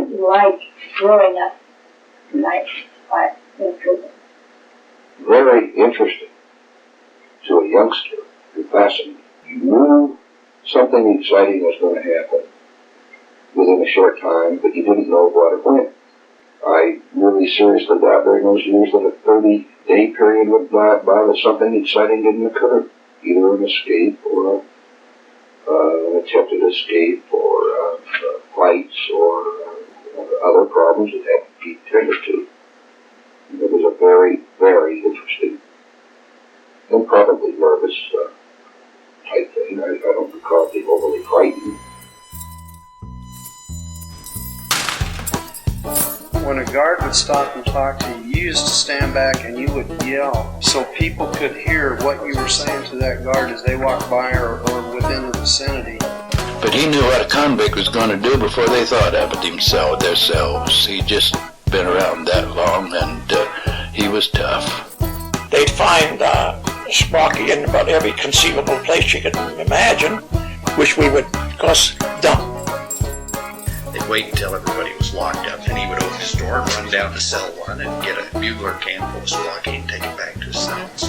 you like growing up tonight in prison? Very interesting to a youngster and fascinating. You knew something exciting was going to happen within a short time, but you didn't know what or when. I really seriously doubt during those years that a 30-day period would go by that something exciting didn't occur. Either an escape or an attempted escape or fights or other problems that had to be tended to. It was a very, very interesting and probably nervous type thing. I don't recall being overly frightened. When a guard would stop and talk to you, you used to stand back and you would yell so people could hear what you were saying to that guard as they walked by or within the vicinity. But he knew what a convict was going to do before they thought of it themselves. He'd just been around that long, and he was tough. They'd find Sparky in about every conceivable place you could imagine, which we would, of course, dump. They'd wait until everybody was locked up, and he would open his door and run down to cell 1 and get a bugler can full of Sparky and take it back to his cells.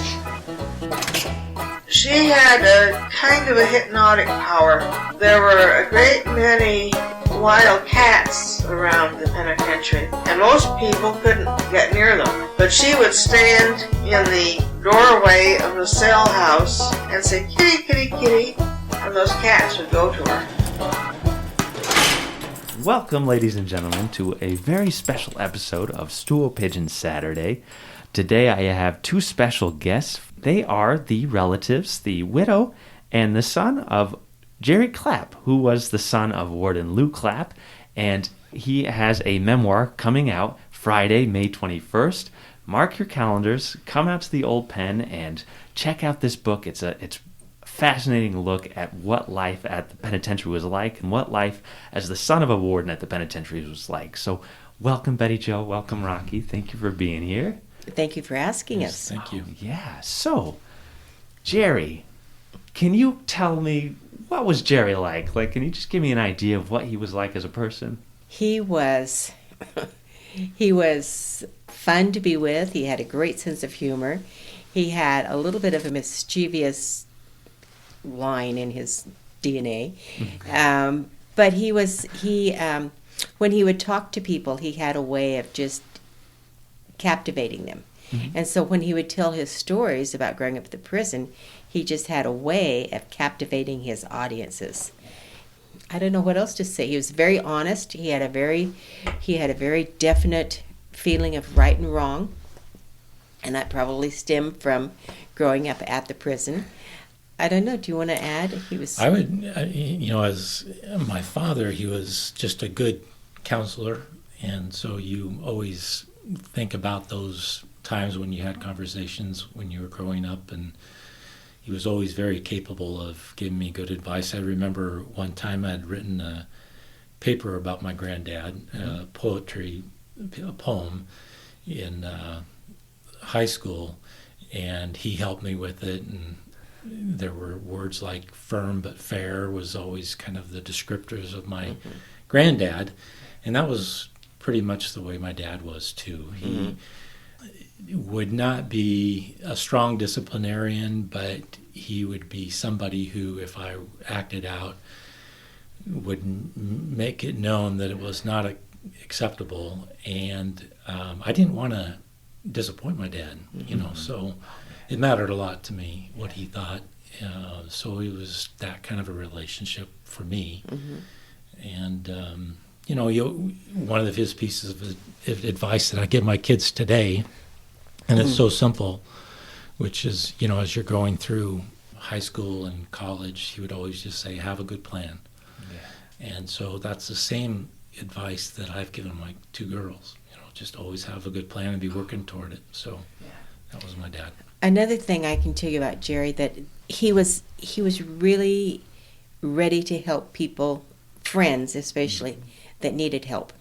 She had a kind of a hypnotic power. There were a great many wild cats around the penitentiary, and most people couldn't get near them. But she would stand in the doorway of the cell house and say, "Kitty, kitty, kitty," and those cats would go to her. Welcome, ladies and gentlemen, to a very special episode of Stool Pigeon Saturday. Today I have two special guests. They are the relatives, the widow and the son of Jerry Clapp, who was the son of Warden Lou Clapp, and he has a memoir coming out Friday, May 21st. Mark your calendars, come out to the old pen and check out this book. It's a fascinating look at what life at the penitentiary was like and what life as the son of a warden at the penitentiary was like. So welcome, Bette Joe. Welcome, Rocky. Thank you for being here. Thank you for asking us. Thank you. Yeah. So, Jerry, can you tell me, what was Jerry like? Can you just give me an idea of what he was like as a person? He was fun to be with. He had a great sense of humor. He had a little bit of a mischievous line in his DNA. But when he would talk to people, he had a way of just captivating them. Mm-hmm. And so when he would tell his stories about growing up at the prison, he just had a way of captivating his audiences. I don't know what else to say. He was very honest. He had a very definite feeling of right and wrong, and that probably stemmed from growing up at the prison. I don't know. Do you want to add? I would, as my father, he was just a good counselor, and so you always think about those times when you had conversations when you were growing up, and he was always very capable of giving me good advice. I remember one time I had written a paper about my granddad, a poem in high school, and he helped me with it, and there were words like firm but fair was always kind of the descriptors of my granddad, and that was pretty much the way my dad was too. He would not be a strong disciplinarian, but he would be somebody who, if I acted out, would make it known that it was not acceptable, and I didn't want to disappoint my dad, so it mattered a lot to me what he thought. So it was that kind of a relationship for me. And one of his pieces of advice that I give my kids today, and it's so simple, which is, as you're going through high school and college, he would always just say, have a good plan. Yeah. And so that's the same advice that I've given my two girls, just always have a good plan and be working toward it. So that was my dad. Another thing I can tell you about Jerry, that he was really ready to help people, friends especially, that needed help.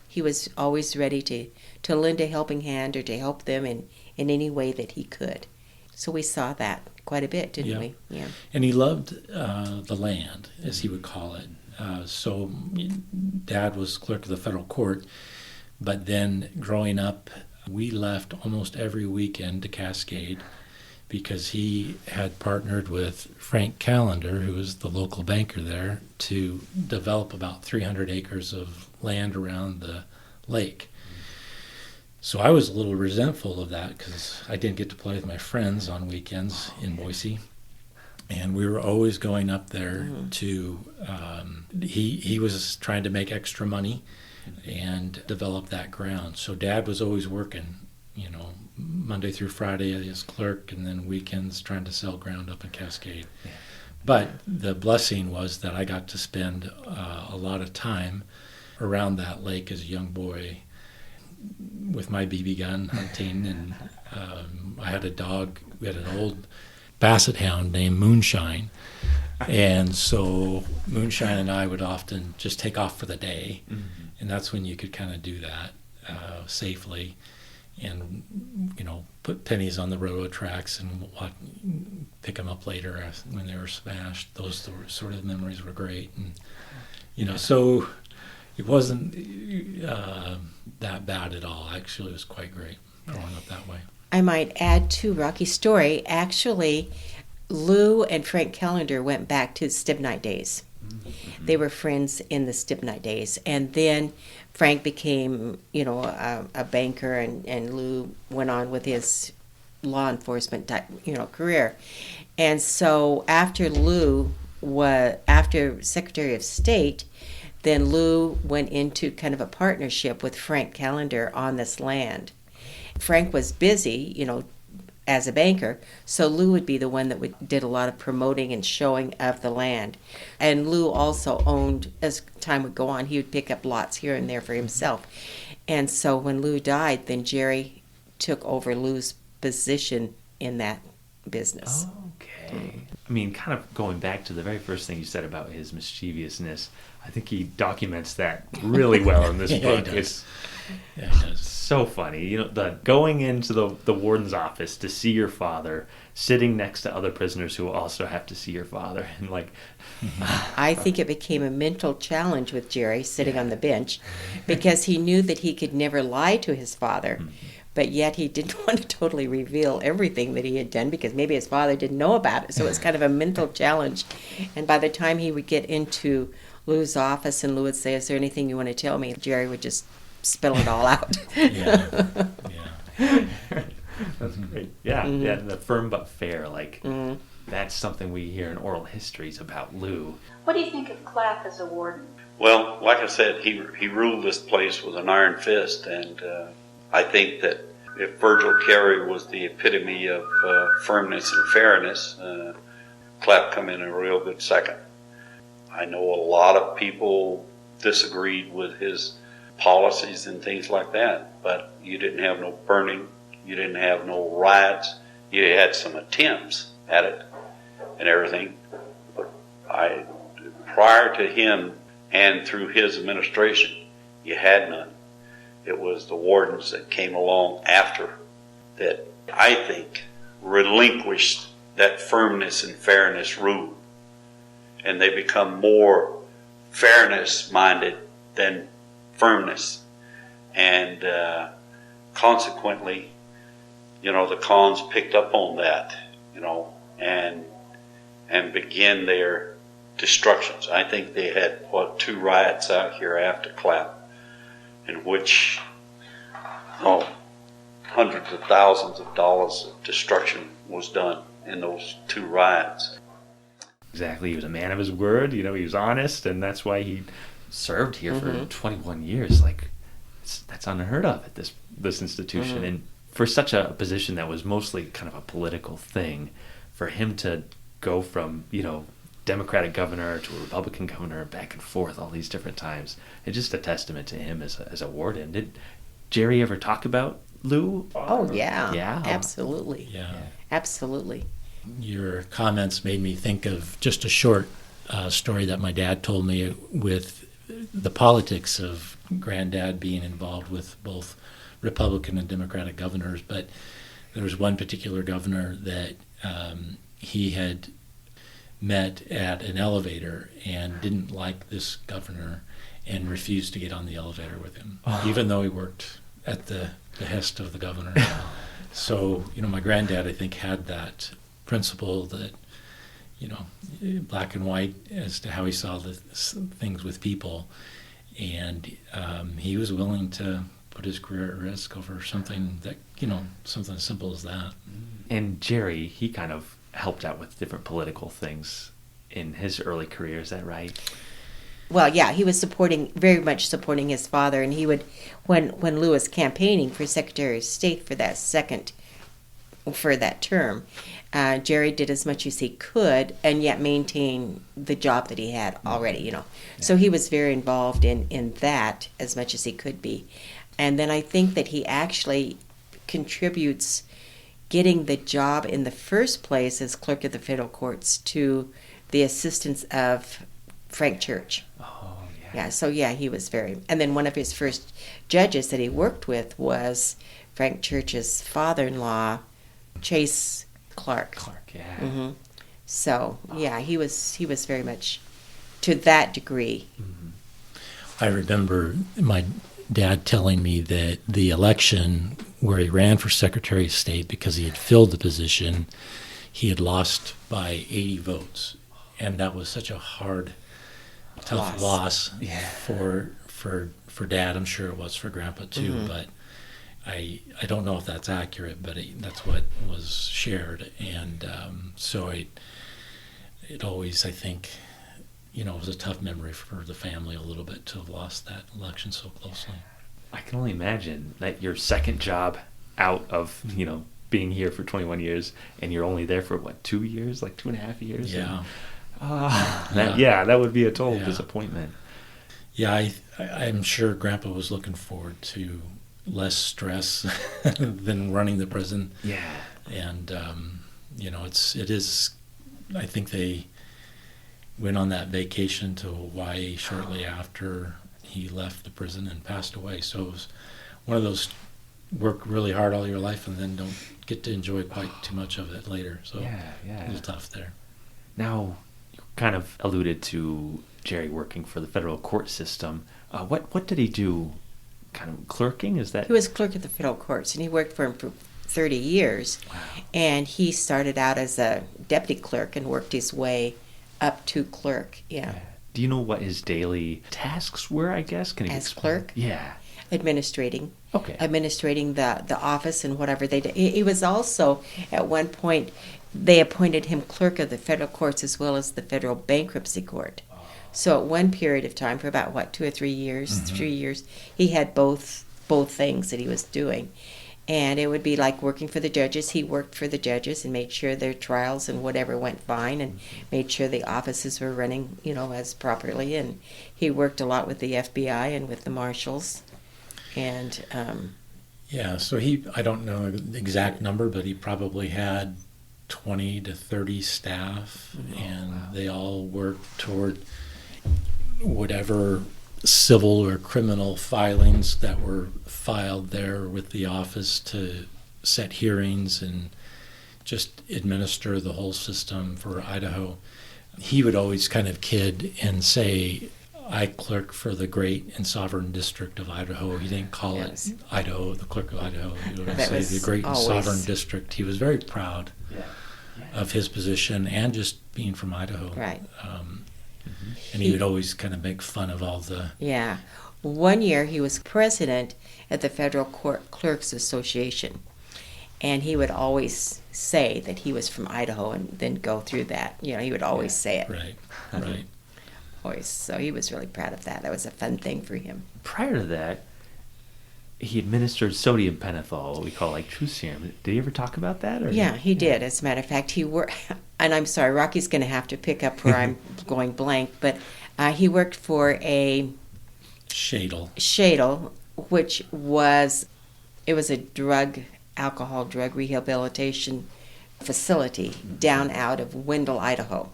He was always ready to lend a helping hand or to help them in any way that he could. So we saw that quite a bit, didn't we? Yeah. And he loved the land, as he would call it. So Dad was clerk of the federal court, but then growing up, we left almost every weekend to Cascade because he had partnered with Frank Callender, who was the local banker there, to develop about 300 acres of land around the lake. So I was a little resentful of that because I didn't get to play with my friends on weekends in Boise. And we were always going up there to, he was trying to make extra money and develop that ground. So Dad was always working, Monday through Friday as clerk, and then weekends trying to sell ground up in Cascade. Yeah. But the blessing was that I got to spend a lot of time around that lake as a young boy with my BB gun hunting, and I had a dog. We had an old basset hound named Moonshine, and so Moonshine and I would often just take off for the day, and that's when you could kind of do that safely, and put pennies on the railroad tracks and pick them up later when they were smashed. Those sort of memories were great, and so it wasn't that bad at all. Actually, it was quite great growing up that way. I might add to Rocky's story, actually, Lou and Frank Callender went back to Stinnett days. They were friends in the Stinnett days. And then Frank became, a banker, and Lou went on with his law enforcement type, career. And so after after Secretary of State, then Lou went into kind of a partnership with Frank Callender on this land. Frank was busy, as a banker, so Lou would be the one that did a lot of promoting and showing of the land. And Lou also owned, as time would go on, he would pick up lots here and there for himself. And so when Lou died, then Jerry took over Lou's position in that business. Okay. I mean, kind of going back to the very first thing you said about his mischievousness, I think he documents that really well in this book. He does. So funny. The going into the warden's office to see your father, sitting next to other prisoners who also have to see your father, and I think it became a mental challenge with Jerry sitting on the bench, because he knew that he could never lie to his father. But yet he didn't want to totally reveal everything that he had done, because maybe his father didn't know about it. So it was kind of a mental challenge. And by the time he would get into Lou's office and Lou would say, "Is there anything you want to tell me?" Jerry would just spill it all out. That's great. Yeah, the firm but fair. That's something we hear in oral histories about Lou. What do you think of Clapp as a warden? Well, like I said, he ruled this place with an iron fist, and I think that if Virgil Carey was the epitome of firmness and fairness, Clapp come in a real good second. I know a lot of people disagreed with his policies and things like that, but you didn't have no burning, you didn't have no riots, you had some attempts at it and everything, but prior to him and through his administration, you had none. It was the wardens that came along after that, I think, relinquished that firmness and fairness rule, and they become more fairness-minded than firmness, and consequently, the cons picked up on that, and began their destructions. I think they had 2 riots out here after Clapp, in which hundreds of thousands of dollars of destruction was done in those 2 riots. Exactly, he was a man of his word. He was honest, and that's why he served here for 21 years. That's unheard of at this institution. And for such a position that was mostly kind of a political thing, for him to go from, Democratic governor to a Republican governor, back and forth all these different times, it's just a testament to him as a warden. Did Jerry ever talk about Lou? Oh, yeah. Yeah? Absolutely. Yeah. Absolutely. Your comments made me think of just a short story that my dad told me with the politics of Granddad being involved with both Republican and Democratic governors. But there was one particular governor that he had met at an elevator and didn't like this governor and refused to get on the elevator with him, even though he worked at the behest of the governor. So, my granddad, I think, had that principle that, black and white as to how he saw the things with people. And he was willing to put his career at risk over something that, something as simple as that. And Jerry, he kind of helped out with different political things in his early career, is that right? Well, yeah, he was very much supporting his father, and he would, when Lou was campaigning for Secretary of State for that term, Jerry did as much as he could and yet maintain the job that he had already, Yeah. So he was very involved in that as much as he could be. And then I think that he actually contributes getting the job in the first place as clerk of the federal courts to the assistance of Frank Church. Oh, yeah. Yeah, so yeah, he was very... And then one of his first judges that he worked with was Frank Church's father-in-law, Chase Clark. Yeah. Mm-hmm. So, yeah, he was very much to that degree. Mm-hmm. I remember my dad telling me that the election where he ran for Secretary of State, because he had filled the position, he had lost by 80 votes. And that was such a hard, tough loss for Dad. I'm sure it was for Grandpa too, mm-hmm. But I don't know if that's accurate, but that's what was shared. And so it always, I think, it was a tough memory for the family a little bit to have lost that election so closely. I can only imagine that your second job out of, being here for 21 years, and you're only there for, 2 years? Like 2.5 years? Yeah. That would be a total disappointment. Yeah, I'm sure Grandpa was looking forward to less stress than running the prison. Yeah. And, it is, I think they went on that vacation to Hawaii shortly after he left the prison and passed away. So it was one of those work really hard all your life and then don't get to enjoy quite too much of it later. So it was tough there. Now, you kind of alluded to Jerry working for the federal court system. What did he do? Kind of clerking? Is that? He was clerk of the federal courts, and he worked for him for 30 years. Wow. And he started out as a deputy clerk and worked his way up to clerk. Yeah. Do you know what his daily tasks were, I guess? Can you As explain? clerk? Yeah. Administrating. Okay. Administrating the office and whatever they did. He was also, at one point, they appointed him clerk of the federal courts as well as the federal bankruptcy court. So at one period of time, for about, 2 or 3 years, Mm-hmm. 3 years, he had both things that he was doing. And it would be like working for the judges. He worked for the judges and made sure their trials and whatever went fine and made sure the offices were running, as properly. And he worked a lot with the FBI and with the marshals. And so I don't know the exact number, but he probably had 20 to 30 staff, and they all worked toward whatever civil or criminal filings that were filed there with the office to set hearings and just administer the whole system for Idaho. He would always kind of kid and say, I clerk for the great and sovereign district of Idaho. He didn't call it Idaho, the clerk of Idaho. He would say the great and sovereign district. He was very proud of his position and just being from Idaho. Right. And he would always kind of make fun of all the... Yeah. One year he was president at the Federal Court Clerks Association. And he would always say that he was from Idaho and then go through that. He would always say it. Right. Always. So he was really proud of that. That was a fun thing for him. Prior to that, he administered sodium pentothal, what we call true serum. Did he ever talk about that? Or Yeah, he did. As a matter of fact, he worked, and I'm sorry, Rocky's going to have to pick up where I'm going blank, but he worked for a Shadle, which was a alcohol drug rehabilitation facility down out of Wendell, Idaho.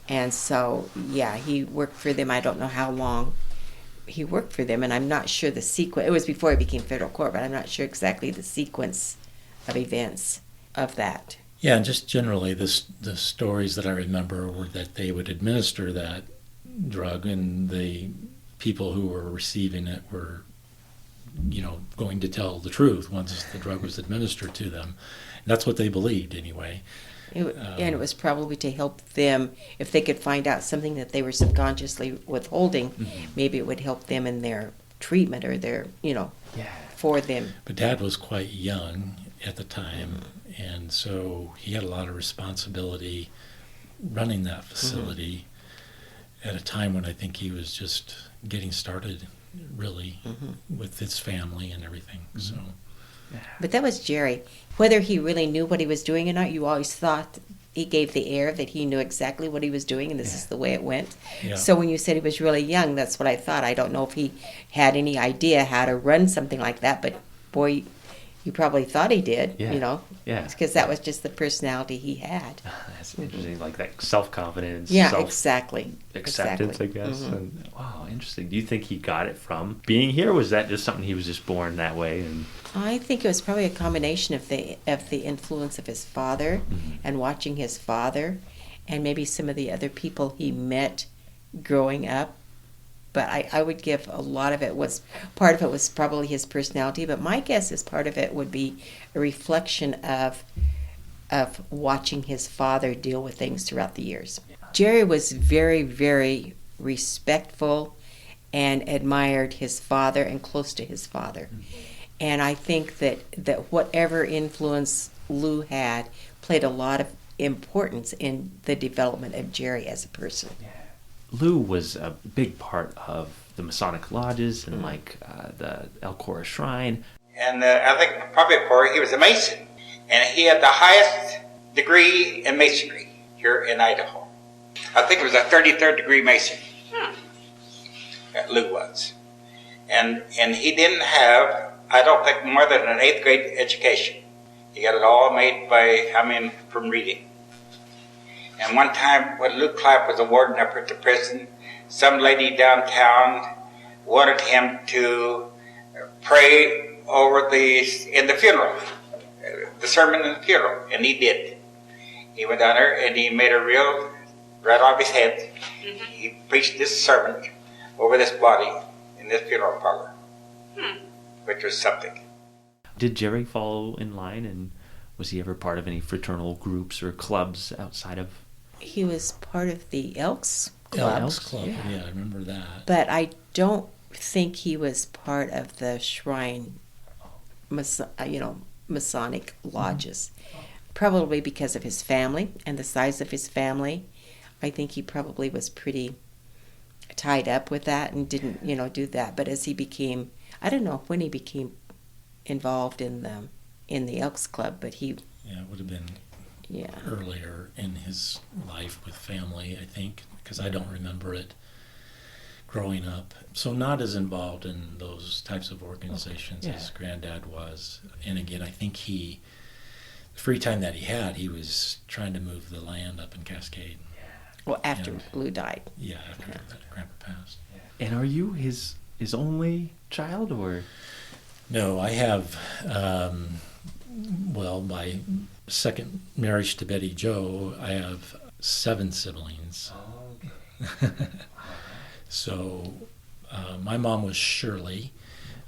And so, he worked for them. I don't know how long he worked for them, and I'm not sure the sequence. It was before he became federal court, but I'm not sure exactly the sequence of events of that. Yeah, and just generally, the stories that I remember were that they would administer that drug, and the people who were receiving it were, going to tell the truth once the drug was administered to them. And that's what they believed, anyway. And it was probably to help them, if they could find out something that they were subconsciously withholding, maybe it would help them in their treatment or their, for them. But Dad was quite young at the time, and so he had a lot of responsibility running that facility at a time when I think he was just getting started, really, with his family and everything. So. But that was Jerry. Whether he really knew what he was doing or not, you always thought he gave the air that he knew exactly what he was doing, and this is the way it went. Yeah. So when you said he was really young, that's what I thought. I don't know if he had any idea how to run something like that, but boy, you probably thought he did, Yeah. because that was just the personality he had. That's interesting, like that self-confidence. Yeah, exactly. Acceptance, I guess. And, wow, interesting. Do you think he got it from being here? Or was that just something he was just born that way? And I think it was probably a combination of the influence of his father and watching his father, and maybe some of the other people he met growing up. But I would give part of it was probably his personality, but my guess is part of it would be a reflection of watching his father deal with things throughout the years. Jerry was very, very respectful and admired his father and close to his father. And I think that whatever influence Lou had played a lot of importance in the development of Jerry as a person. Lou was a big part of the Masonic lodges and the El Cora Shrine. And I think probably before he was a Mason. And he had the highest degree in Masonry here in Idaho. I think it was a 33rd degree Mason. That Lou was. And he didn't have, I don't think, more than an 8th grade education. He got it all made from reading. And one time when Lou Clapp was a warden up at the prison, some lady downtown wanted him to pray in the funeral, the sermon in the funeral, and he did. He went down there and he made right off his head. He preached this sermon over this body in this funeral parlor, which was something. Did Jerry follow in line, and was he ever part of any fraternal groups or clubs outside of? He was part of the Elks Club. Elks Club, yeah, I remember that. But I don't think he was part of the Shrine, Masonic lodges. Probably because of his family and the size of his family. I think he probably was pretty tied up with that and didn't, do that. But as he became, I don't know when he became involved in the Elks Club, but he. Yeah, it would have been. Yeah. Earlier in his life with family, I think, because I don't remember it growing up. So not as involved in those types of organizations as Granddad was. And again, I think the free time that he was trying to move the land up in Cascade. Well, after Lou died. Yeah, after Grandpa passed. And are you his only child, or? No, I have, my second marriage to Bette Joe, I have 7 siblings. Oh, okay. So my mom was Shirley,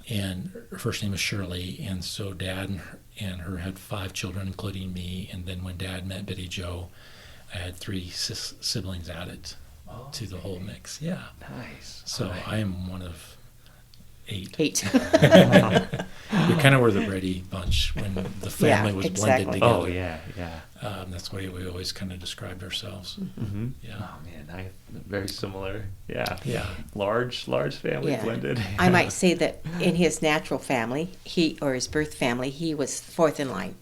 and her first name was Shirley, and so Dad and her had 5 children, including me, and then when Dad met Bette Joe, I had 3 siblings added to the whole mix. Yeah. Nice. So I am one of 8. We kind of were the Brady bunch when the family was blended together. Oh, yeah. That's the way we always kind of described ourselves. Mm-hmm. Yeah. Oh, man, very similar. Yeah. Large family blended. I might say that in his natural family, his birth family, he was 4th in line.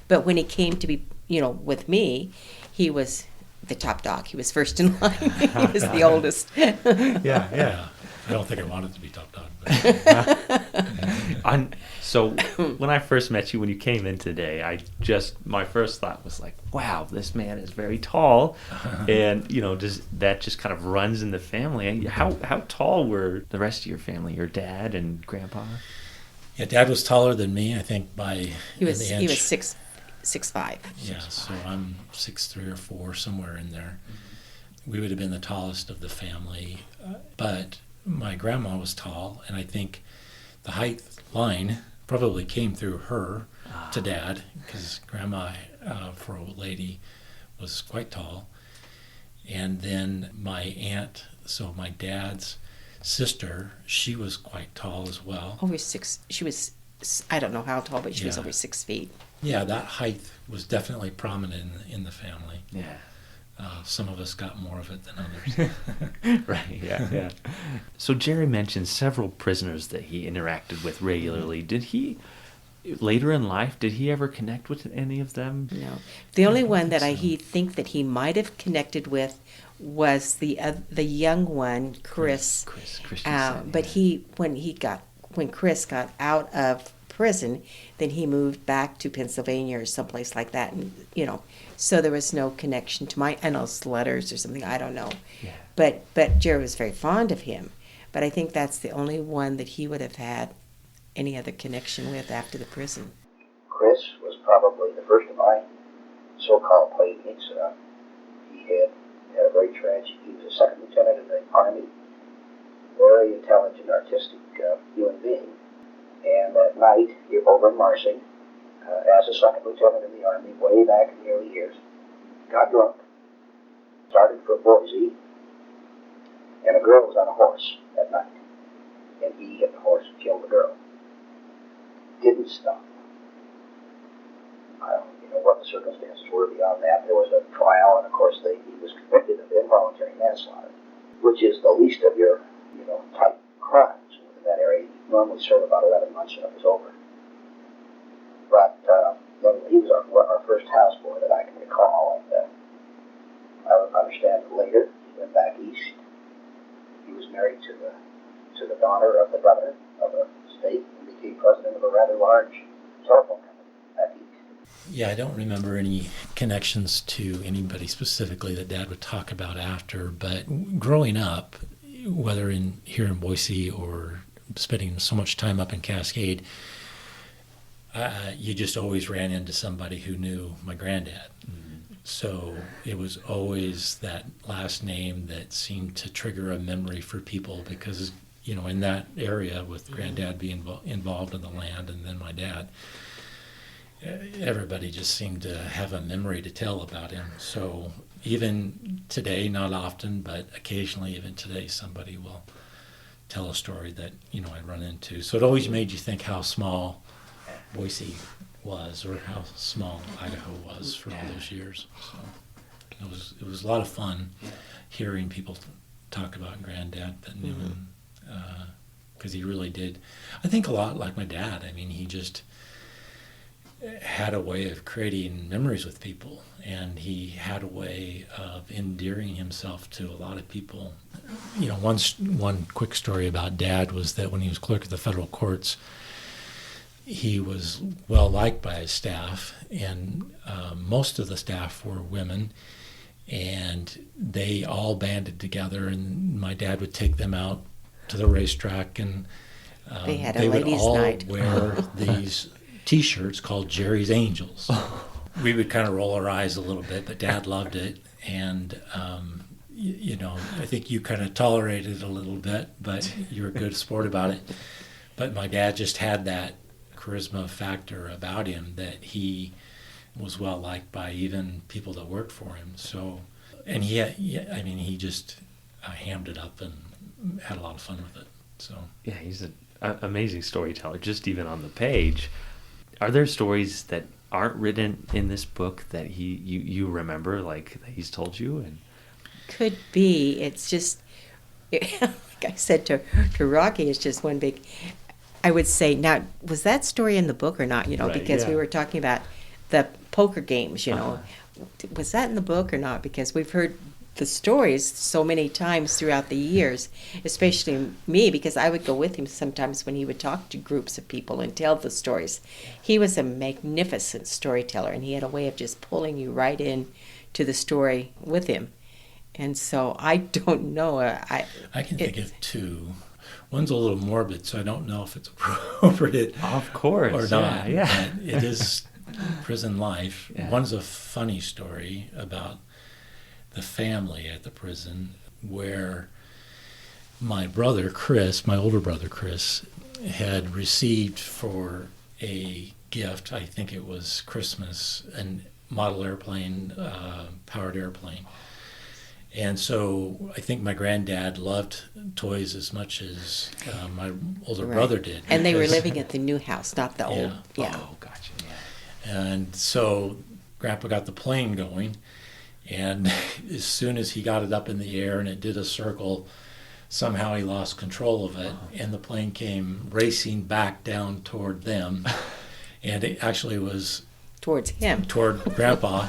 But when he came to be, with me, he was the top dog. He was first in line. He was the oldest. Yeah. I don't think I wanted to be top dog. So when I first met you, when you came in today, my first thought was like, wow, this man is very tall. And, that just kind of runs in the family. How tall were the rest of your family, your dad and Grandpa? Yeah, Dad was taller than me, I think, He was 6'6". 6'5". Yeah, so I'm 6'3" or 4", somewhere in there. We would have been the tallest of the family, but my grandma was tall, and I think the height line probably came through her to Dad, because Grandma, for a lady, was quite tall. And then my aunt, so my dad's sister, she was quite tall as well. Over 6, she was, I don't know how tall, but she was over 6 feet. Yeah, that height was definitely prominent in the family. Yeah. Some of us got more of it than others. Right, yeah. So Jerry mentioned several prisoners that he interacted with regularly. Did he, later in life, did he ever connect with any of them? No. The only one that he think that he might have connected with was the young one, Chris. Christensen, but when Chris got out of prison, then he moved back to Pennsylvania or someplace like that, and so there was no connection to unless letters or something, I don't know. Yeah. But Jerry was very fond of him, but I think that's the only one that he would have had any other connection with after the prison. Chris was probably the first of my so-called playmates. He had a very tragic. He was a second lieutenant in the Army, very intelligent, artistic human being. And that night, over in Marsing, as a second lieutenant in the Army, way back in the early years, got drunk, started for Boise, and a girl was on a horse that night. And he hit the horse and killed the girl. Didn't stop. I don't know what the circumstances were beyond that. There was a trial, and of course he was convicted of involuntary manslaughter, which is the least of your, type crimes in that area. You normally serve about 11 months and it was over. But he was our first houseboy that I can recall, and I understand that later he went back east. He was married to the daughter of the governor of a state and became president of a rather large telephone company back east. Yeah, I don't remember any connections to anybody specifically that Dad would talk about after, but growing up, whether here in Boise or spending so much time up in Cascade, you just always ran into somebody who knew my granddad. Mm-hmm. So it was always that last name that seemed to trigger a memory for people because, in that area with Granddad being involved in the land and then my dad, everybody just seemed to have a memory to tell about him. So even today, not often, but occasionally even today, somebody will tell a story that, I run into. So it always made you think how small Boise was or how small Idaho was for all those years. So it was a lot of fun hearing people talk about Granddad that knew him, because he really did. I think a lot like my dad. I mean, he just had a way of creating memories with people, and he had a way of endearing himself to a lot of people. One quick story about Dad was that when he was clerk of the federal courts, he was well liked by his staff, and most of the staff were women, and they all banded together, and my dad would take them out to the racetrack, and they would all wear these T-shirts called Jerry's Angels. We would kind of roll our eyes a little bit, but Dad loved it, and I think you kind of tolerated it a little bit, but you were a good sport about it. But my dad just had that charisma factor about him that he was well liked by even people that worked for him. So, and he just hammed it up and had a lot of fun with it. So yeah, he's an amazing storyteller, just even on the page. Are there stories that aren't written in this book that you remember, like that he's told you? And could be. It's just, like I said to Rocky, it's just one big. I would say, now, was that story in the book or not? Right, because we were talking about the poker games. Was that in the book or not? Because we've heard the stories so many times throughout the years, especially me, because I would go with him sometimes when he would talk to groups of people and tell the stories. He was a magnificent storyteller, and he had a way of just pulling you right in to the story with him. And so I don't know. I can think of two. One's a little morbid, so I don't know if it's appropriate of course, or not. Yeah. It is prison life. Yeah. One's a funny story about the family at the prison, where my brother Chris, my older brother Chris, had received for a gift, I think it was Christmas, a model airplane, powered airplane. And so I think my granddad loved toys as much as my older brother did. And they were living at the new house, not the old. Yeah. Oh, gotcha. Yeah. And so Grandpa got the plane going, and as soon as he got it up in the air and it did a circle, somehow he lost control of it, and the plane came racing back down toward them. And it actually was Towards him. Toward Grandpa.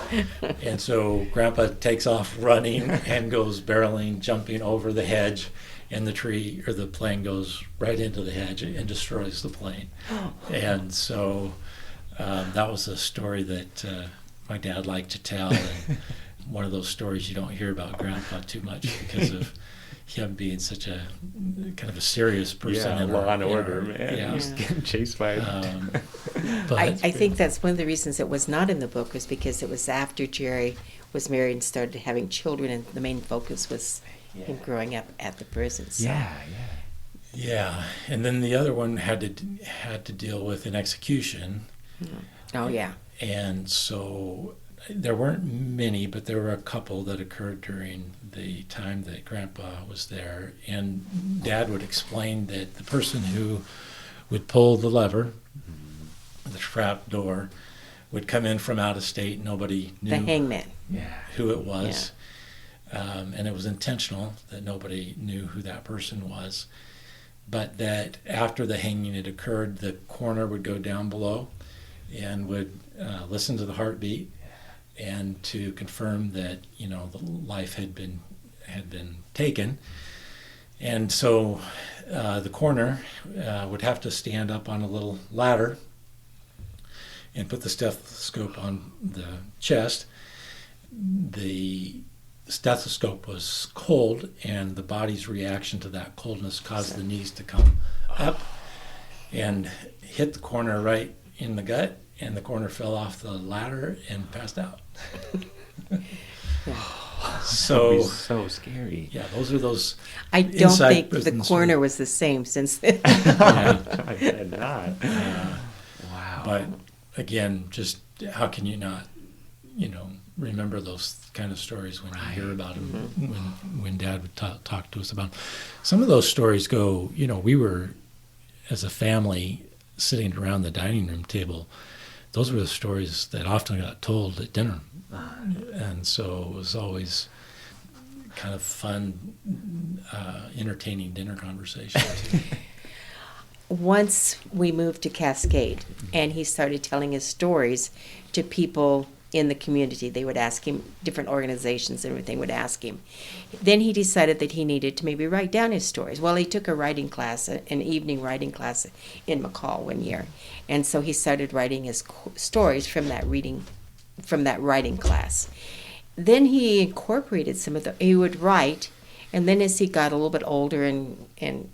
And so Grandpa takes off running and goes barreling, jumping over the hedge, and the plane goes right into the hedge and destroys the plane. And so that was a story that my dad liked to tell, and one of those stories you don't hear about Grandpa too much because of him being such a kind of a serious person. Yeah, law and order, man. Yeah. He's getting chased by but I think that's one of the reasons it was not in the book, was because it was after Jerry was married and started having children, and the main focus was him growing up at the prison. So. Yeah, and then the other one had to deal with an execution. Oh yeah. And so there weren't many, but there were a couple that occurred during the time that Grandpa was there. And Dad would explain that the person who would pull the lever, the trap door, would come in from out of state. Nobody knew The hangman. who it was. And it was intentional that nobody knew who that person was. But that after the hanging had occurred, the coroner would go down below and would listen to the heartbeat and to confirm that, the life had been taken. And so the coroner would have to stand up on a little ladder and put the stethoscope on the chest. The stethoscope was cold, and the body's reaction to that coldness caused the knees to come up and hit the coroner right in the gut, and the coroner fell off the ladder and passed out. So scary. Yeah, those are those. I don't think the prison coroner was the same since then. I bet not. Wow. But again, just how can you not, remember those kind of stories when you hear about them, when Dad would talk to us about them. Some of those stories go, we were, as a family, sitting around the dining room table. Those were the stories that often got told at dinner. And so it was always kind of fun, entertaining dinner conversations. Once we moved to Cascade, and he started telling his stories to people in the community. They would ask him, different organizations and everything would ask him. Then he decided that he needed to maybe write down his stories. Well, he took a writing class, an evening writing class in McCall one year. And so he started writing his stories from that writing class. Then he incorporated he would write, and then as he got a little bit older and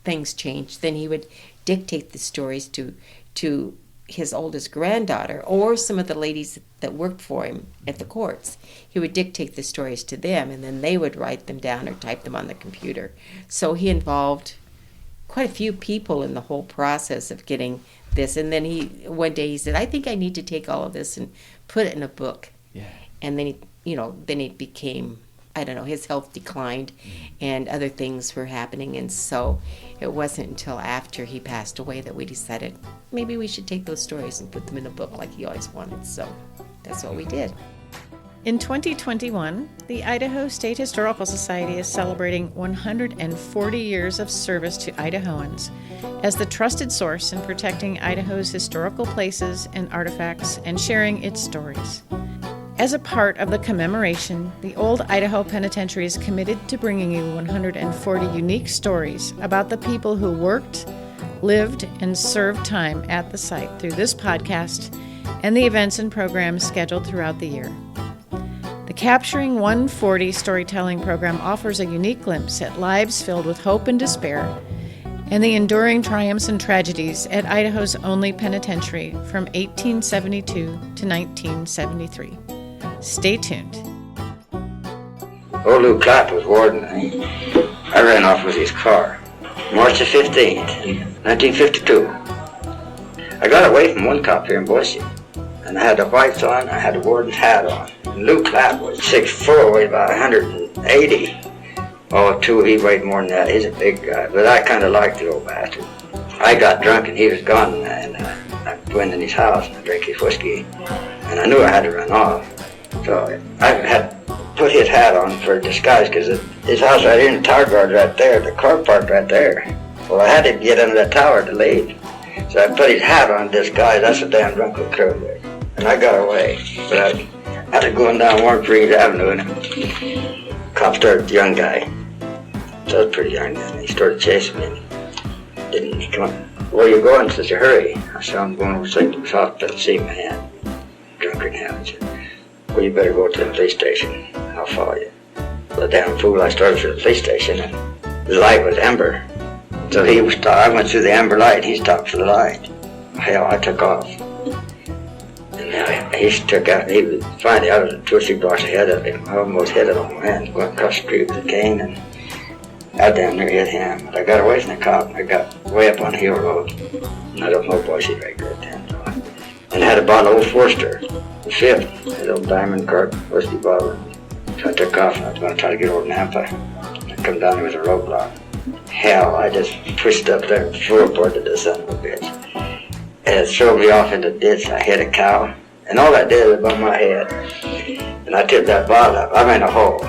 things changed, then he would dictate the stories to his oldest granddaughter or some of the ladies that worked for him at the courts. He would dictate the stories to them, and then they would write them down or type them on the computer. So he involved quite a few people in the whole process of getting this. And then one day he said, I think I need to take all of this and put it in a book. Yeah. And then he became, his health declined and other things were happening. And so it wasn't until after he passed away that we decided maybe we should take those stories and put them in a book like he always wanted. So that's what we did. In 2021, the Idaho State Historical Society is celebrating 140 years of service to Idahoans as the trusted source in protecting Idaho's historical places and artifacts and sharing its stories. As a part of the commemoration, the Old Idaho Penitentiary is committed to bringing you 140 unique stories about the people who worked, lived, and served time at the site through this podcast and the events and programs scheduled throughout the year. The Capturing 140 storytelling program offers a unique glimpse at lives filled with hope and despair and the enduring triumphs and tragedies at Idaho's only penitentiary from 1872 to 1973. Stay tuned. Old Lou Clapp was warden. I ran off with his car. March the 15th, 1952. I got away from one cop here in Boise, and I had the whites on, I had the warden's hat on. And Lou Clapp was 6'4", weighed about 180. Oh, too, he weighed more than that. He's a big guy, but I kind of liked the old bastard. I got drunk and he was gone, and I went in his house and I drank his whiskey, and I knew I had to run off. So I had put his hat on for a disguise, because his house right here in the tower guard right there, the car parked right there. Well, I had to get under that tower to leave. So I put his hat on disguise. That's a damn drunk little crew there. And I got away. But I had to go down Warren Freeze Avenue, and the cop started, the young guy. So I was pretty young then. He started chasing me. Didn't he come up? Where you going? Says, hurry. I said, I'm going over to St. Luke's Hospital to see my hand. Drunken hell. He said, well, you better go to the police station. I'll follow you. Well, the damn fool, I started for the police station, and the light was amber. So he was I went through the amber light, he stopped for the light. Hell, I took off. And he took out, he was finally out of the 2 or 3 blocks ahead of him. I almost hit it on my hand, going across the street with a cane, and I damn near hit him. But I got away from the cop, and I got way up on Hill Road. And I don't know Boise very good then. So and I had a bottle of Old Forster, the 5th, that old diamond cork whiskey bottle. So I took off, and I was going to try to get over to Nampa. I come down there with a roadblock. Hell, I just pushed up there and floorboarded the son of a bitch. And it threw me off in the ditch. I hit a cow, and all that did was above my head. And I tipped that bottle up. I'm in a hole.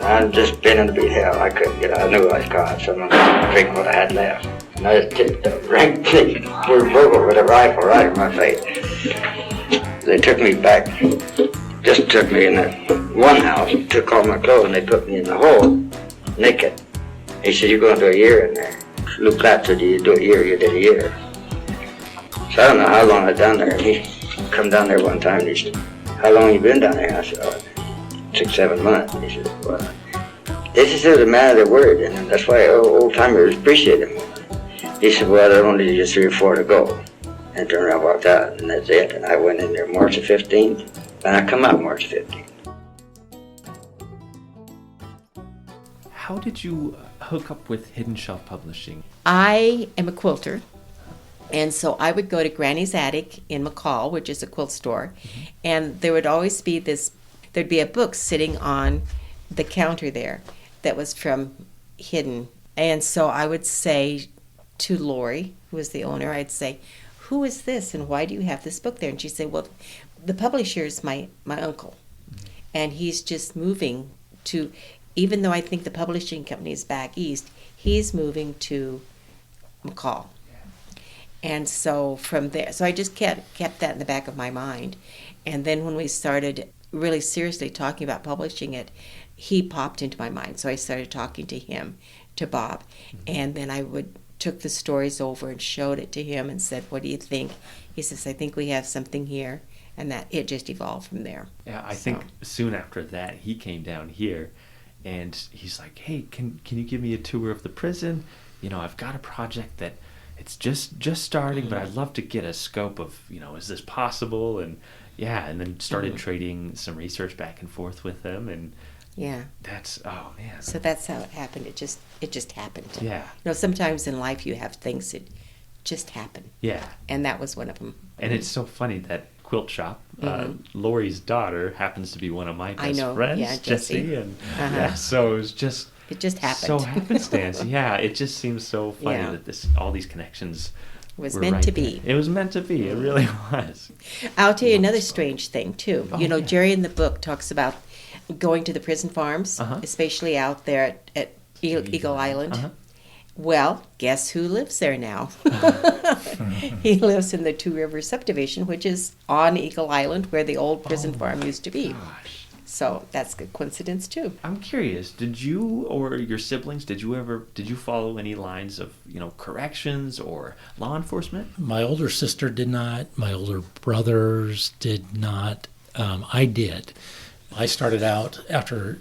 I'm just spinning to beat hell. I couldn't get out. I knew I was caught, so I'm going to drink what I had left. And I just tipped up, ranked the burgle with a rifle right in my face. They took me back, just took me in that one house, took all my clothes, and they put me in the hole, naked. He said, you're going to do a year in there. Lou Clapp said, you do a year, you did a year. So I don't know how long I'd done there. And he come down there one time and he said, how long you been down there? And I said, oh, 6, 7 months. And he said, well, this is a man of their word, and that's why old timers appreciate him more. He said, well, there are only just 3 or 4 to go. And turned around and walked out, and that's it. And I went in there March the 15th, and I come out March 15th. How did you hook up with Hidden Shelf Publishing? I am a quilter, and so I would go to Granny's Attic in McCall, which is a quilt store, and there would always be there'd be a book sitting on the counter there that was from Hidden. And so I would say to Lori, who was the owner, I'd say, who is this and why do you have this book there? And she'd say, well, the publisher is my uncle, and he's just moving to, even though I think the publishing company is back east, he's moving to McCall. And so from there, so I just kept that in the back of my mind. And then when we started really seriously talking about publishing it, he popped into my mind. So I started talking to him, to Bob. And then I took the stories over and showed it to him and said, what do you think? He says, I think we have something here. And that it just evolved from there. Yeah, I think soon after that, he came down here. And he's like, hey, can you give me a tour of the prison? You know, I've got a project that it's just starting, but I'd love to get a scope of, is this possible? And yeah, and then started trading some research back and forth with them. And yeah, that's, oh man. So that's how it happened. It just happened. Yeah. Sometimes in life you have things that just happen. Yeah. And that was one of them. And it's so funny that quilt shop, Lori's daughter happens to be one of my best friends, Jessie. And yeah, so it just happened. So happenstance. Yeah, it just seems so funny that all these connections was meant to be. It was meant to be. It really was. I'll tell you another strange thing too. Jerry in the book talks about going to the prison farms, especially out there at Eagle Island. Well, guess who lives there now? He lives in the Two Rivers subdivision, which is on Eagle Island, where the old prison farm used to be. Gosh. So that's a coincidence too. I'm curious, did you or your siblings, did you follow any lines of, corrections or law enforcement? My older sister did not. My older brothers did not. I did. I started out after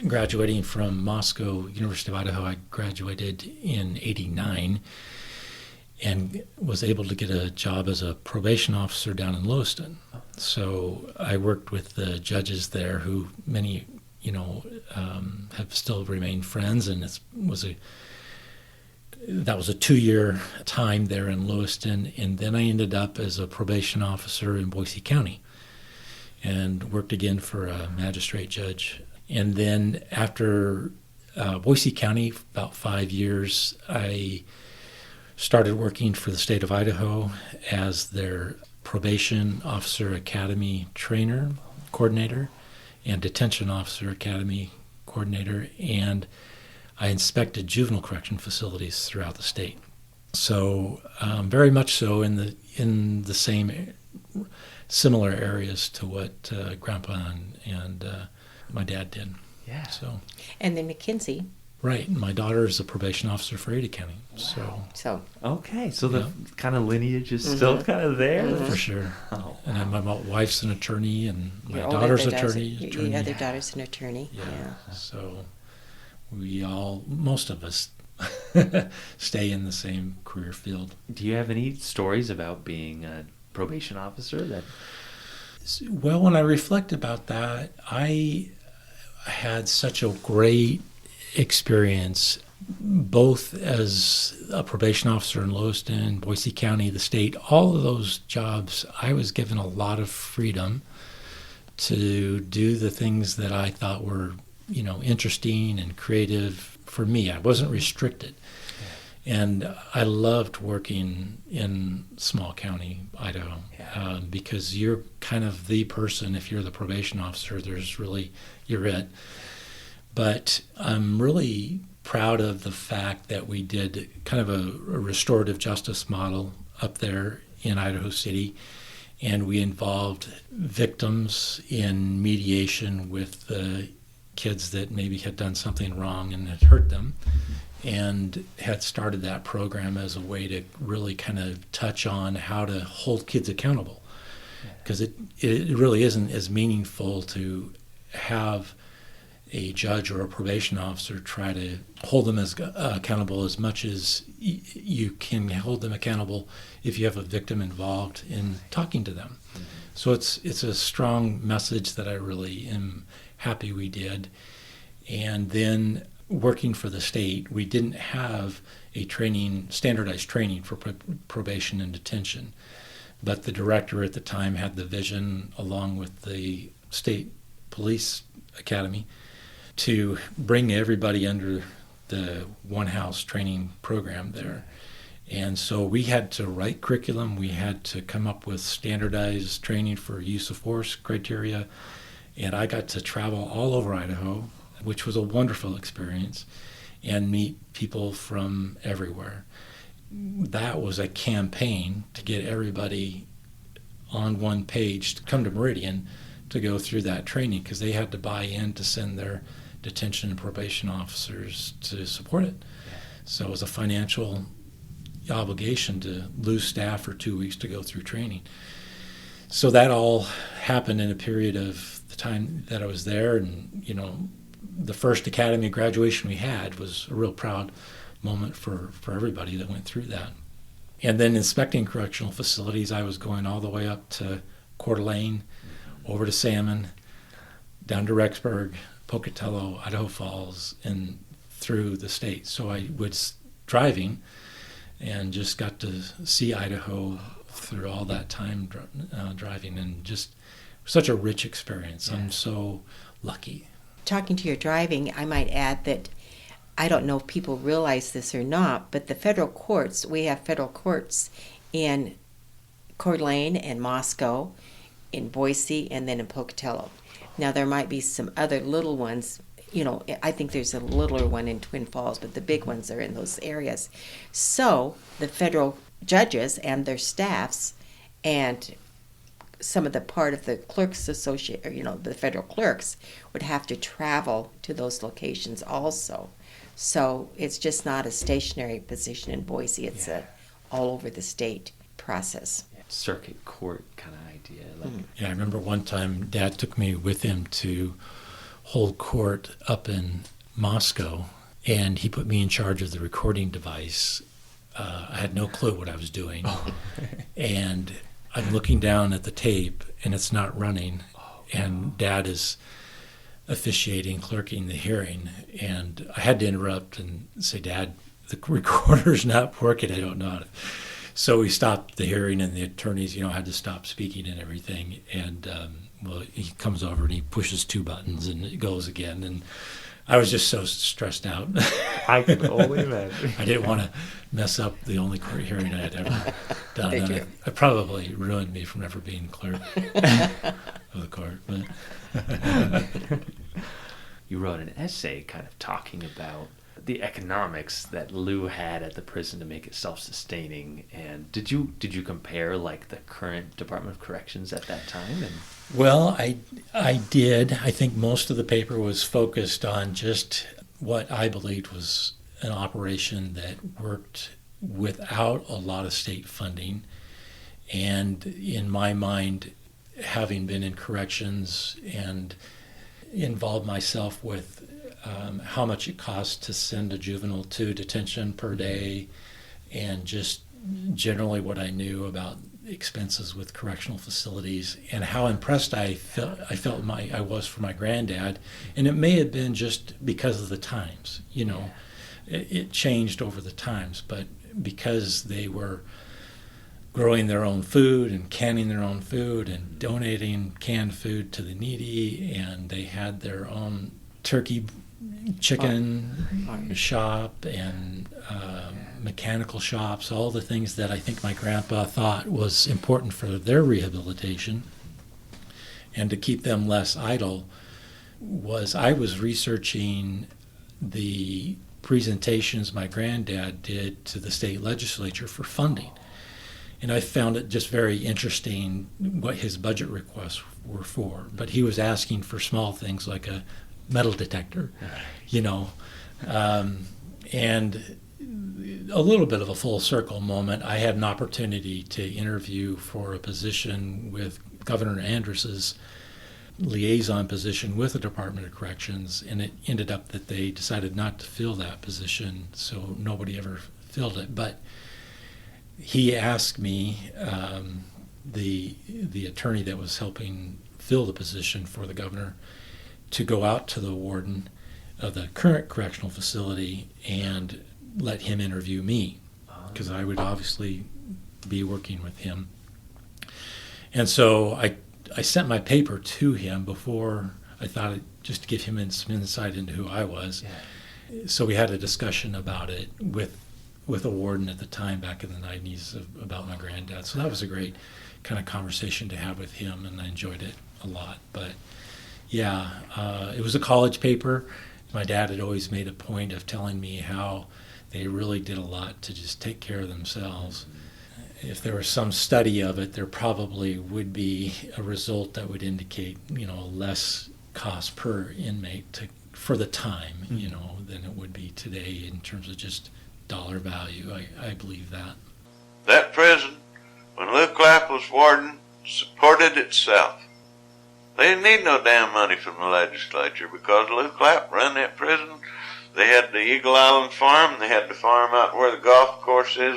graduating from Moscow, University of Idaho. I graduated in '89, and was able to get a job as a probation officer down in Lewiston. So I worked with the judges there, who many, have still remained friends, and that was a 2-year time there in Lewiston, and then I ended up as a probation officer in Boise County and worked again for a magistrate judge. And then after Boise County, about 5 years, I started working for the state of Idaho as their probation officer academy trainer, coordinator, and detention officer academy coordinator, and I inspected juvenile correction facilities throughout the state. So very much so in the same similar areas to what Grandpa and my dad did. Yeah. So. And then McKinsey. Right. My daughter is a probation officer for Ada County. Wow. So. Okay. So the kind of lineage is still kind of there. For sure. Oh. And my wife's an attorney, and my Your daughter's older attorney. Your other daughter's an attorney. Yeah. So most of us stay in the same career field. Do you have any stories about being a probation officer? Well, when I reflect about that, I had such a great experience, both as a probation officer in Lewiston, Boise County, the state, all of those jobs. I was given a lot of freedom to do the things that I thought were, interesting and creative for me. I wasn't restricted. And I loved working in small county Idaho because you're kind of the person. If you're the probation officer, you're it. But I'm really proud of the fact that we did kind of a restorative justice model up there in Idaho City, and we involved victims in mediation with the kids that maybe had done something wrong and had hurt them, and had started that program as a way to really kind of touch on how to hold kids accountable. Because it really isn't as meaningful to have a judge or a probation officer try to hold them as accountable as much as you can hold them accountable if you have a victim involved in talking to them. Mm-hmm. So it's a strong message that I really am happy we did. And then working for the state, we didn't have a standardized training for probation and detention. But the director at the time had the vision, along with the state police academy, to bring everybody under the one house training program there. And so we had to write curriculum, we had to come up with standardized training for use of force criteria, and I got to travel all over Idaho, which was a wonderful experience, and meet people from everywhere. That was a campaign to get everybody on one page to come to Meridian to go through that training, because they had to buy in to send their detention and probation officers to support it. So it was a financial obligation to lose staff for 2 weeks to go through training. So that all happened in a period of the time that I was there, and the first academy graduation we had was a real proud moment for everybody that went through that. And then inspecting correctional facilities, I was going all the way up to Coeur d'Alene, over to Salmon, down to Rexburg, Pocatello, Idaho Falls, and through the state. So I was driving and just got to see Idaho through all that time driving, and just such a rich experience. I'm so lucky. Talking to your driving, I might add that I don't know if people realize this or not, but the federal courts, we have federal courts in Coeur d'Alene and Moscow, in Boise, and then in Pocatello. Now, there might be some other little ones. I think there's a littler one in Twin Falls, but the big ones are in those areas. So the federal judges and their staffs and some of the part of the clerks association, the federal clerks would have to travel to those locations also. So it's just not a stationary position in Boise. It's a all over the state process. Circuit court kind of idea. Yeah, I remember one time Dad took me with him to hold court up in Moscow, and he put me in charge of the recording device I had no clue what I was doing. And I'm looking down at the tape, and it's not running. And Dad is officiating, clerking the hearing. And I had to interrupt and say, Dad, the recorder's not working. I don't know how to. So we stopped the hearing, and the attorneys, had to stop speaking and everything. And, he comes over and he pushes 2 buttons, and it goes again. And I was just so stressed out. I can only imagine. I didn't want to mess up the only court hearing I had ever done. And it probably ruined me from ever being clerk of the court. But You wrote an essay kind of talking about the economics that Lou had at the prison to make it self-sustaining. And did you compare like the current Department of Corrections at that time? And well, I did. I think most of the paper was focused on just what I believed was an operation that worked without a lot of state funding. And in my mind, having been in corrections and involved myself with how much it costs to send a juvenile to detention per day, and just generally what I knew about expenses with correctional facilities, and how impressed I felt I was for my granddad. And it may have been just because of the times, it changed over the times, but because they were growing their own food and canning their own food and donating canned food to the needy, and they had their own turkey chicken shop and mechanical shops, all the things that I think my grandpa thought was important for their rehabilitation and to keep them less idle. I was researching the presentations my granddad did to the state legislature for funding. And I found it just very interesting what his budget requests were for. But he was asking for small things like a metal detector, and a little bit of a full circle moment. I had an opportunity to interview for a position with Governor Andrus's liaison position with the Department of Corrections, and it ended up that they decided not to fill that position, so nobody ever filled it. But he asked me, the attorney that was helping fill the position for the governor, to go out to the warden of the current correctional facility and let him interview me, because I would obviously be working with him. And so I sent my paper to him before. I thought just to give him some insight into who I was. Yeah. So we had a discussion about it with a warden at the time back in the 90s about my granddad. So that was a great kind of conversation to have with him, and I enjoyed it a lot. But yeah, it was a college paper. My dad had always made a point of telling me how they really did a lot to just take care of themselves. If there was some study of it, there probably would be a result that would indicate, less cost per inmate for the time, than it would be today in terms of just dollar value. I believe that. That prison, when Lou Clapp was warden, supported itself. They didn't need no damn money from the legislature because Lou Clapp ran that prison. They had the Eagle Island farm. They had the farm out where the golf course is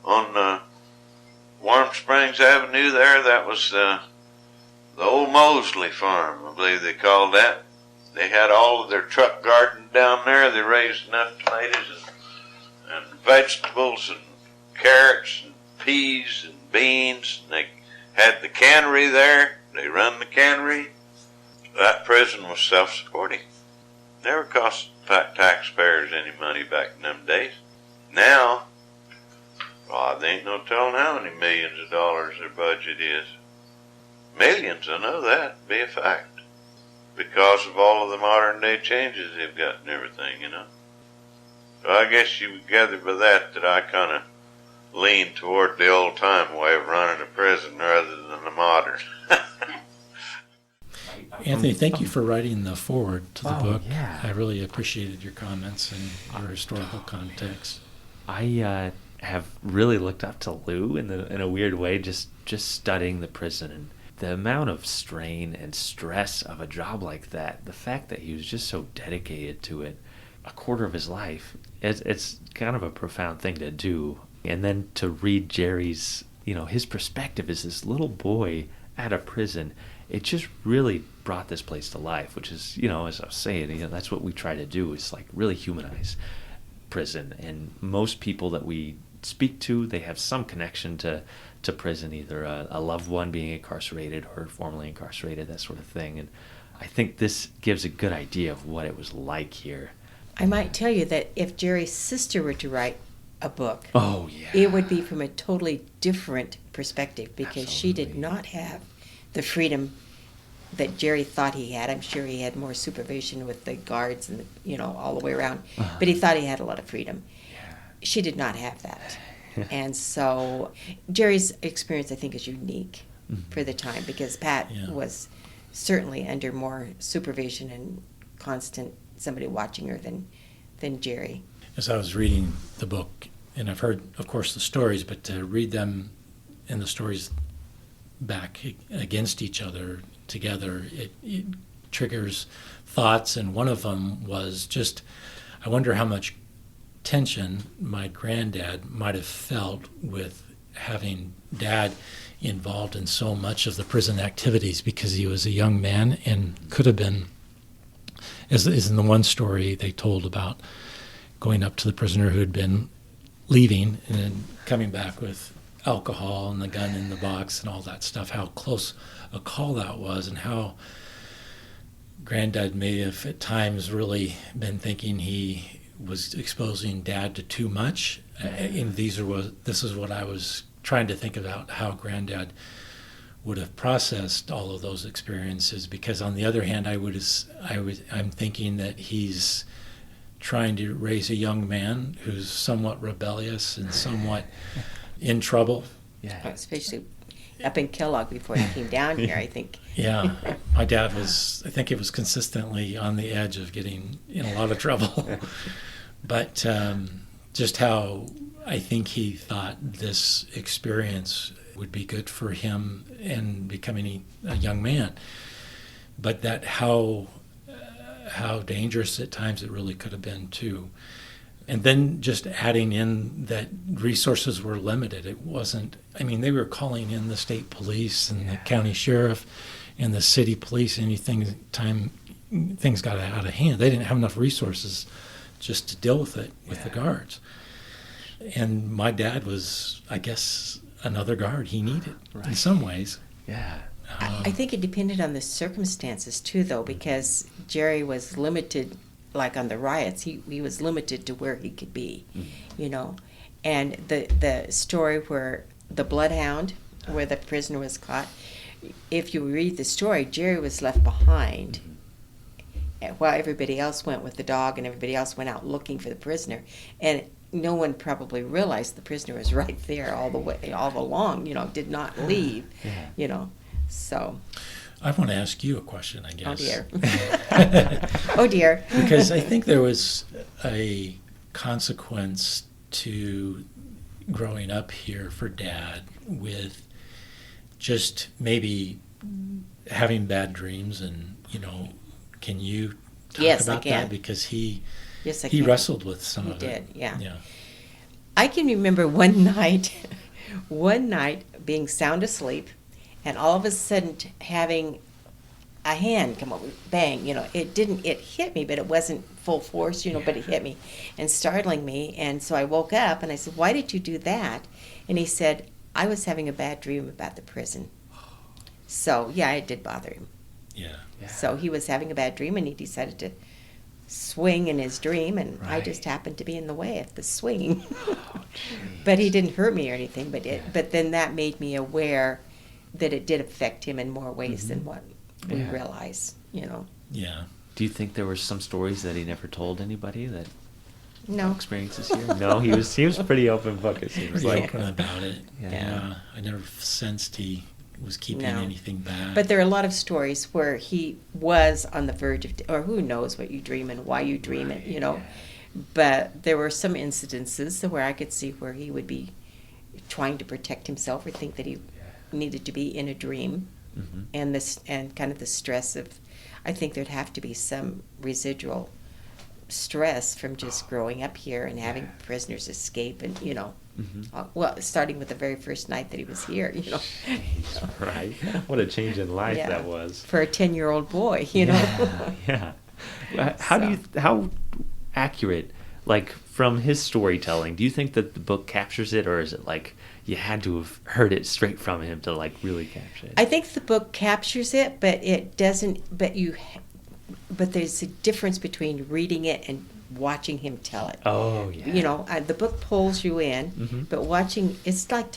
on Warm Springs Avenue there. That was the old Mosley farm, I believe they called that. They had all of their truck garden down there. They raised enough tomatoes and vegetables and carrots and peas and beans. And they had the cannery there. They run the cannery. That prison was self-supporting. Never cost taxpayers any money back in them days. Now, they ain't no telling how many millions of dollars their budget is. Millions, I know that, be a fact. Because of all of the modern day changes they've got and everything, So I guess you would gather by that I kind of lean toward the old time way of running a prison rather than the modern. Anthony, thank you for writing the foreword to the book. Yeah. I really appreciated your comments and your historical context. I have really looked up to Lou in a weird way, just studying the prison and the amount of strain and stress of a job like that. The fact that he was just so dedicated to it. a quarter of his life. It's kind of a profound thing to do. And then to read Jerry's, his perspective as this little boy at a prison, it just really brought this place to life, which is, as I was saying, that's what we try to do, is like really humanize prison. And most people that we speak to, they have some connection to prison, either a loved one being incarcerated or formerly incarcerated, that sort of thing. And I think this gives a good idea of what it was like here. I might tell you that if Jerry's sister were to write a book, oh yeah, it would be from a totally different perspective, because she did not have the freedom that Jerry thought he had. I'm sure he had more supervision with the guards and all the way around, but he thought he had a lot of freedom. She did not have that. And so Jerry's experience, I think, is unique for the time, because Pat was certainly under more supervision and constant somebody watching her than Jerry. As I was reading the book, and I've heard, of course, the stories, but to read them and the stories back against each other together, it triggers thoughts. And one of them was just, I wonder how much tension my granddad might have felt with having Dad involved in so much of the prison activities, because he was a young man and could have been, as in the one story they told about going up to the prisoner who had been leaving and then coming back with alcohol and the gun in the box and all that stuff, how close a call that was, and how Granddad may have at times really been thinking he was exposing Dad to too much. And this is what I was trying to think about, how Granddad would have processed all of those experiences, because on the other hand, I'm thinking that he's trying to raise a young man who's somewhat rebellious and somewhat in trouble. Yeah, especially up in Kellogg before he came down here, I think. Yeah, my dad was, I think it was consistently on the edge of getting in a lot of trouble. But just how I think he thought this experience would be good for him in becoming a young man. But that how dangerous at times it really could have been too. And then just adding in that resources were limited. It wasn't, they were calling in the state police and the county sheriff and the city police time things got out of hand. They didn't have enough resources just to deal with it with the guards. And my dad was, I guess, another guard he needed in some ways. Yeah. I think it depended on the circumstances too, though, because Jerry was limited, like on the riots, he was limited to where he could be, And the story where the bloodhound, where the prisoner was caught, if you read the story, Jerry was left behind while everybody else went with the dog and everybody else went out looking for the prisoner. And no one probably realized the prisoner was right there all along, did not leave, So. I want to ask you a question, I guess. Oh, dear. Oh, dear. Because I think there was a consequence to growing up here for Dad with just maybe having bad dreams. And, can you talk about that? Because he wrestled with some of it. He did, yeah. I can remember one night being sound asleep, and all of a sudden having a hand come over, bang, it hit me, but it wasn't full force, but it hit me and startling me. And so I woke up and I said, "Why did you do that?" And he said, "I was having a bad dream about the prison." So, yeah, it did bother him. Yeah. So he was having a bad dream and he decided to swing in his dream, and I just happened to be in the way of the swinging. But he didn't hurt me or anything, but then that made me aware that it did affect him in more ways than what we realize, Yeah. Do you think there were some stories that he never told anybody that no experiences here? No, he was pretty open book. He was open about it. Yeah. I never sensed he was keeping anything back. But there are a lot of stories where he was on the verge of, or who knows what you dream and why you dream it, Yeah. But there were some incidences where I could see where he would be trying to protect himself or think that he needed to be in a dream, and kind of the stress of, I think there'd have to be some residual stress from just growing up here and having prisoners escape, and starting with the very first night that he was here, Right. What a change in life that was for a 10-year-old boy, Yeah. How accurate, like, from his storytelling, do you think that the book captures it, or is it like you had to have heard it straight from him to like really capture it? I think the book captures it, but it doesn't. But there's a difference between reading it and watching him tell it. Oh yeah. The book pulls you in, but it's like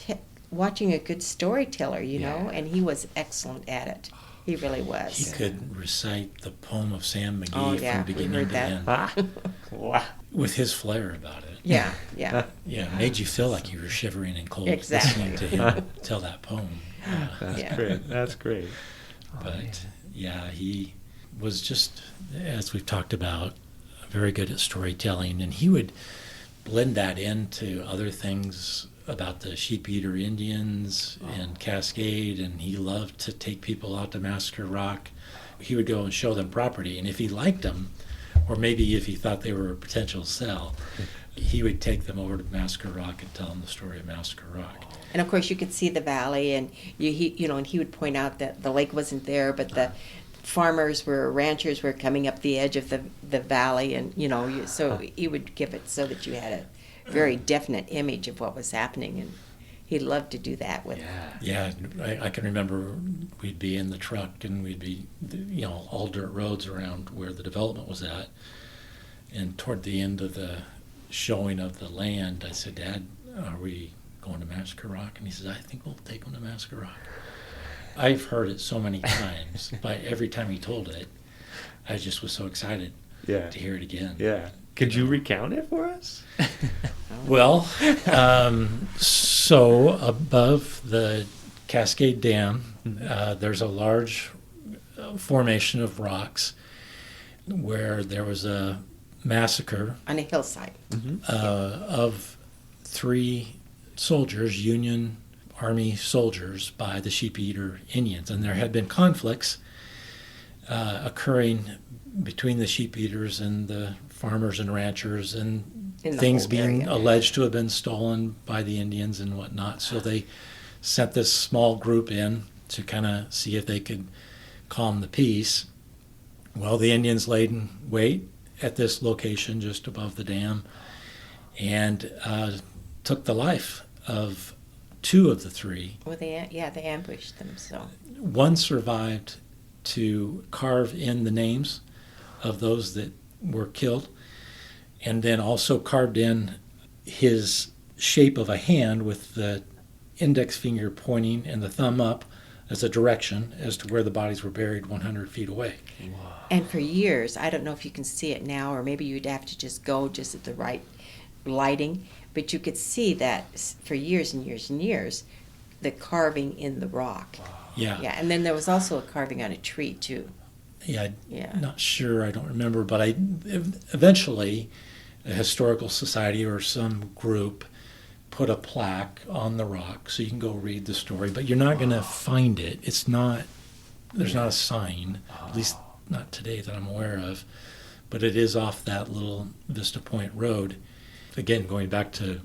watching a good storyteller, know. And he was excellent at it. He really was. He could recite the poem of Sam McGee from beginning to end. Wow. With his flair about it. Yeah. Yeah, it made you feel like you were shivering in cold exactly. listening to him tell that poem. That's great. That's great. But he was just, as we've talked about, very good at storytelling, and he would blend that into other things about the Sheep-Eater Indians and Cascade, and he loved to take people out to Massacre Rock. He would go and show them property, and if he liked them, or maybe if he thought they were a potential sell, he would take them over to Massacre Rock and tell them the story of Massacre Rock. And of course, you could see the valley, and and he would point out that the lake wasn't there, but the ranchers were coming up the edge of the valley, and so he would give it so that you had a very definite image of what was happening, and he loved to do that with. Yeah, I can remember we'd be in the truck, and we'd be, all dirt roads around where the development was at, and toward the end of the showing of the land, I said, "Dad, are we going to Massacre Rock?" And he says, "I think we'll take them to Massacre Rock." I've heard it so many times, but every time he told it, I just was so excited to hear it again. Yeah. Could you recount it for us? Well, so above the Cascade Dam, there's a large formation of rocks where there was a massacre on a hillside of 3 soldiers, Union Army soldiers, by the Sheep-Eater Indians, and there had been conflicts occurring between the Sheep-Eaters and the farmers and ranchers, and things being alleged to have been stolen by the Indians and whatnot. So they sent this small group in to kind of see if they could calm the peace. Well, the Indians laid in wait at this location just above the dam and took the life of 2 of the 3. Well, they ambushed them. So one survived to carve in the names of those that were killed, and then also carved in his shape of a hand with the index finger pointing and the thumb up as a direction as to where the bodies were buried 100 feet away. Wow. And for years, I don't know if you can see it now, or maybe you'd have to just go just at the right lighting, but you could see that for years and years and years, the carving in the rock. Wow. Yeah. And then there was also a carving on a tree too. Not sure, I don't remember, but eventually a historical society or some group put a plaque on the rock so you can go read the story, but you're not going to find it. There's not a sign, at least not today that I'm aware of, but it is off that little Vista Point Road. Again, going back to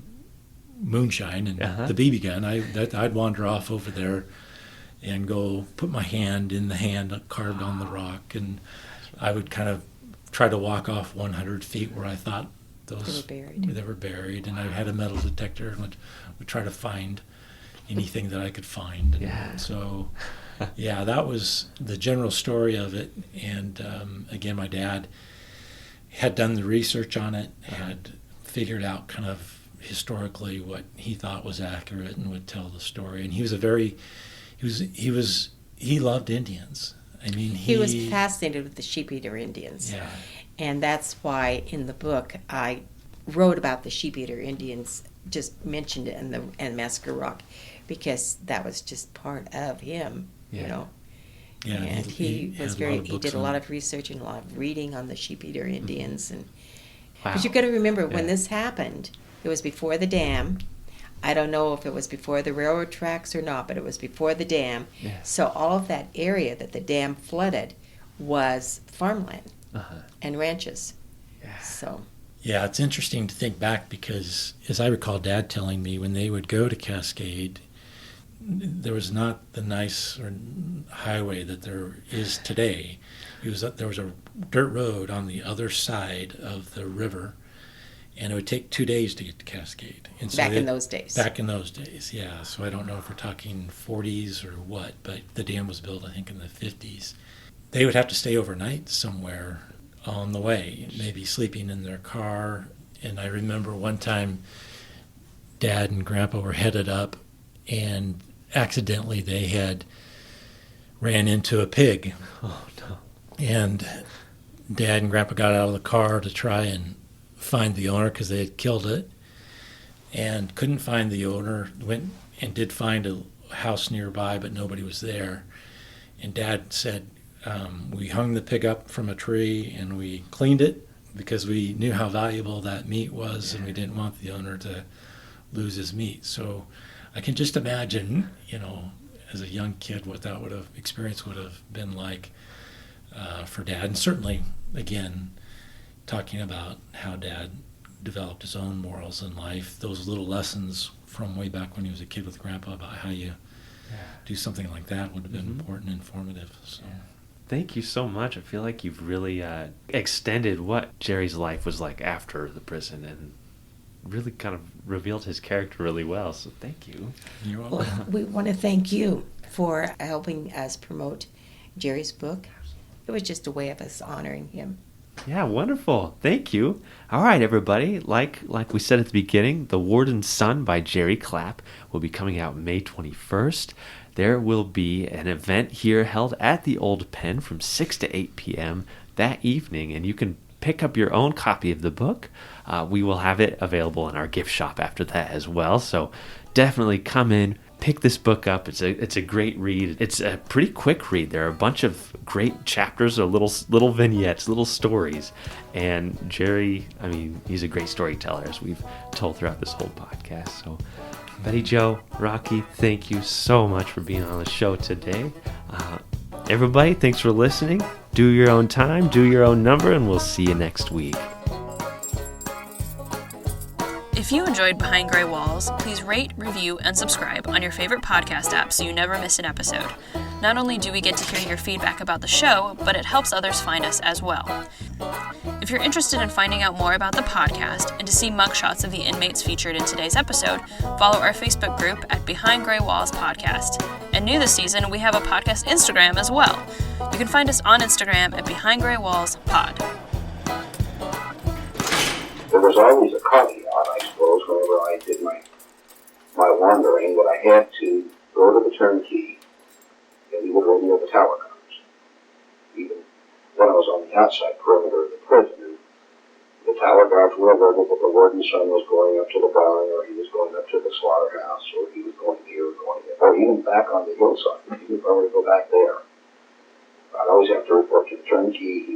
moonshine and the BB gun, I'd wander off over there and go put my hand in the hand carved on the rock, and I would kind of try to walk off 100 feet where I thought they were buried, and I had a metal detector and would try to find anything that I could find. And so, that was the general story of it. And again, my dad had done the research on it, had figured out kind of historically what he thought was accurate, and would tell the story. And he was he loved Indians. I mean, he was fascinated with the Sheep-Eater Indians. Yeah. And that's why in the book I wrote about the Sheep-Eater Indians, just mentioned it in Massacre Rock, because that was just part of him, Yeah, and he did a lot of research and a lot of reading on the Sheep-Eater Indians. And but you got to remember, when this happened, it was before the dam. I don't know if it was before the railroad tracks or not, but it was before the dam. Yeah. So all of that area that the dam flooded was farmland and ranches. So. Yeah, it's interesting to think back because, as I recall Dad telling me, when they would go to Cascade, there was not the nice highway that there is today. There was a dirt road on the other side of the river, and it would take 2 days to get to Cascade. And so back in those days. Back in those days, yeah. So I don't know if we're talking 40s or what, but the dam was built, I think, in the 50s. They would have to stay overnight somewhere on the way, maybe sleeping in their car. And I remember one time Dad and Grandpa were headed up, and accidentally they had ran into a pig. Oh, no. And Dad and Grandpa got out of the car to try and find the owner because they had killed it and couldn't find the owner. Went and did find a house nearby, but nobody was there. And Dad said, we hung the pig up from a tree and we cleaned it because we knew how valuable that meat was, and we didn't want the owner to lose his meat. So I can just imagine, as a young kid, what that would have been like for Dad. And certainly, again, talking about how Dad developed his own morals in life, those little lessons from way back when he was a kid with Grandpa about how you do something like that would have been important and informative. So. Yeah. Thank you so much. I feel like you've really extended what Jerry's life was like after the prison and really kind of revealed his character really well. So thank you. You're welcome. Well, we want to thank you for helping us promote Jerry's book. It was just a way of us honoring him. Yeah, wonderful. Thank you. All right, everybody. Like we said at the beginning, The Warden's Son by Jerry Clapp will be coming out May 21st. There will be an event here held at the Old Pen from 6 to 8 p.m. that evening, and you can pick up your own copy of the book. We will have it available in our gift shop after that as well, so definitely come in, pick this book up. It's a great read. It's a pretty quick read. There are a bunch of great chapters or little vignettes, little stories, and Jerry, he's a great storyteller, as we've told throughout this whole podcast. So Bette Joe, Rocky, thank you so much for being on the show today. Everybody, thanks for listening. Do your own time, do your own number, and we'll see you next week. If you enjoyed Behind Gray Walls, please rate, review, and subscribe on your favorite podcast app so you never miss an episode. Not only do we get to hear your feedback about the show, but it helps others find us as well. If you're interested in finding out more about the podcast and to see mugshots of the inmates featured in today's episode, follow our Facebook group at Behind Gray Walls Podcast. And new this season, we have a podcast Instagram as well. You can find us on Instagram at Behind Gray Walls Pod. There was always a caveat, I suppose, whenever I did my wandering, that I had to go to the turnkey and he would radio the tower guards. Even when I was on the outside perimeter of the prison, the tower guards were alerted that the warden's son was going up to the barn, or he was going up to the slaughterhouse, or he was going here or going there, or even back on the hillside, even if I were to go back there. I'd always have to report to the turnkey. He